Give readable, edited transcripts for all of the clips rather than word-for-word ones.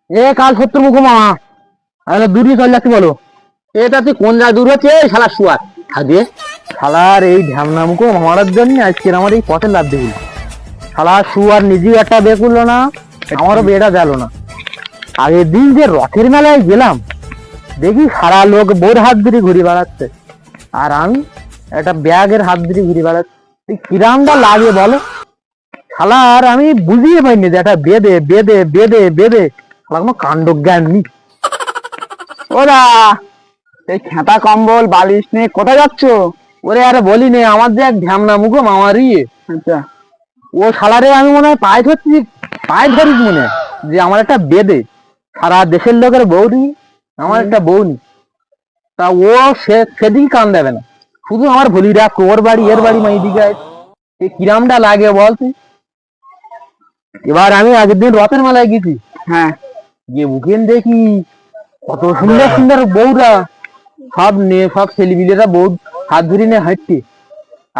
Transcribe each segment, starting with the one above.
এ কাল সত্তর মুখো মামা দূরে চলে যাচ্ছি বলো। এটা তুই কোন জায়গায় দূর হচ্ছে শালা শুয়ার খাদিয়ে শালার এই ঢ্যামনা মুখো মারার জন্য আজকে আমার এই পথে লাভ দিল। শালা শুয়ার নিজেও একটা বিয়ে করলো না, আমারও বিয়েটা গেল না। আগের দিন যে রথের মেলায় গেলাম, দেখি সারা লোক বোর হাত ধরে ঘুরে বেড়াচ্ছে, আর আমি একটা ব্যাগের হাত ধরে ঘুরে বেড়াচ্ছি। কিরামটা লাগে বলো। শালার আমি বুঝিয়ে পাইনি যে একটা বেদে বেদে বেদে বেদে শালা কোনো কাণ্ড জ্ঞান নেই। ওরা এই খেতা কম্বল বালিশ নিয়ে কোথায় যাচ্ছ? ওরে আরে বলি নে, আমার যে এক ঢ্যামনা মুখো মামারি, আচ্ছা, ও শালারে আমি মনে হয় পায়ে ধরছি, পায়ে ধরিস মনে হয় যে আমার একটা বেদে সারা দেশের লোকের বউ নি, আমার একটা বউ নি। তা ও সেদিন কান দেবে না, শুধু আমার ভুলি রাখ ওর বাড়ি এর বাড়ি মাই দিকে কিরামটা লাগে বল তুই। এবার আমি আগের দিন রথের মেলায় গেছি, হ্যাঁ যে উঠেন দেখি কত সুন্দর সুন্দর বউরা, সব নিয়ে সব ছেলেপিলেরা বউ হাত ধরে নিয়ে হাঁটছে,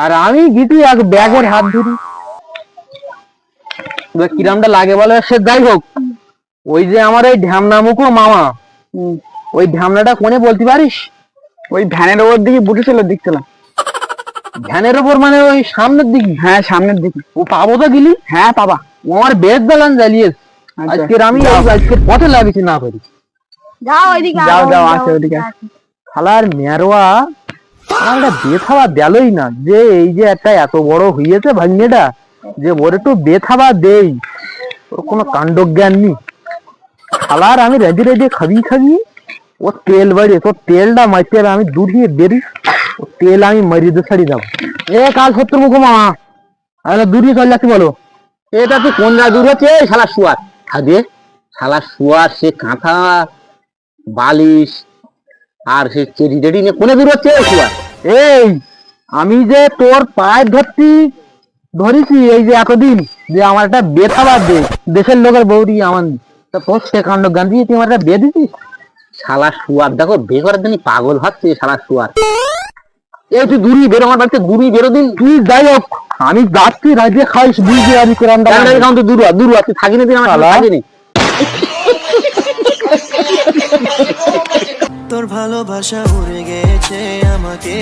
আর আমি গেছি এক ব্যাগের হাত ধরি। এবার কিরামটা লাগে বলে। সে যাই হোক, ওই যে আমার ওই ঢ্যামনা মুখো মামা, ওই ঢ্যামনাটা কোনে বলতে পারিস? ওই ভ্যানের ওপর দিকে বুঝেছিল দেখছিলাম। ভ্যানের ওপর মানে ওই সামনের দিকে? হ্যাঁ সামনের দিকে। ও পাবো তো গেলি? হ্যাঁ পাবা। ও আমার বেশ দালান জ্বালিয়ে আচ্ছা। আজকের আমি আজকে পথে লাগিয়েছি না পারি। যাও ওইদিকে, যাও যাও আসো ওদিকে। খালার মেরোয়া আমার একটা বেথাবা দেলই না, যে এই যে একটা এত বড় হইয়েছে ভাগ্নেটা, যে ওর একটু বেথাবা দেই, ওর কোনো কাণ্ড জ্ঞান নেই। খালার আমি রেডি রেডি খাবি খাবি, ও তেল বাড়িয়ে তোর তেলটা মারতে হবে, আমি দূর দিয়ে বেরিস ও তেল আমি মারিয়ে দিয়ে ছাড়িয়ে যাবো। এ কাল সত্তর মুখো মামা দূর দিয়ে চলে যাচ্ছি বলো। এটা তুই কোন জায়গায় দূর হচ্ছে শালা শুয়ার খাদিয়ে শালা শুয়ার, সে কাঁথা বালিশ আর সে চেরি টেডি নিয়ে কোনে দূর হচ্ছে শুয়ার? এই আমি যে তোর পায়ে ধরছি ধরেছি এই যে এতদিন, যে আমার একটা বেথাবার দে, দেশের লোকের বৌদি আমার নেই। তা তোর সে কাণ্ড জ্ঞান দিয়ে তুই আমার একটা বিয়ে দিছিস? শালা শুয়ার দেখো বে করার জন্য পাগল হচ্ছে শালা শুয়ার। এই তুই দূরই বেরো, আমার বাড়িতে দূরই বেরো দিন। তুই যাই হোক, আমি যাচ্ছি রাজ্যে খাইস বুঝে আমি কোরআন দূর দূর তুই থাকিনি দিন আমার শালা। থাকিনি। তোর ভালোবাসা উড়ে গেছে আমাকে।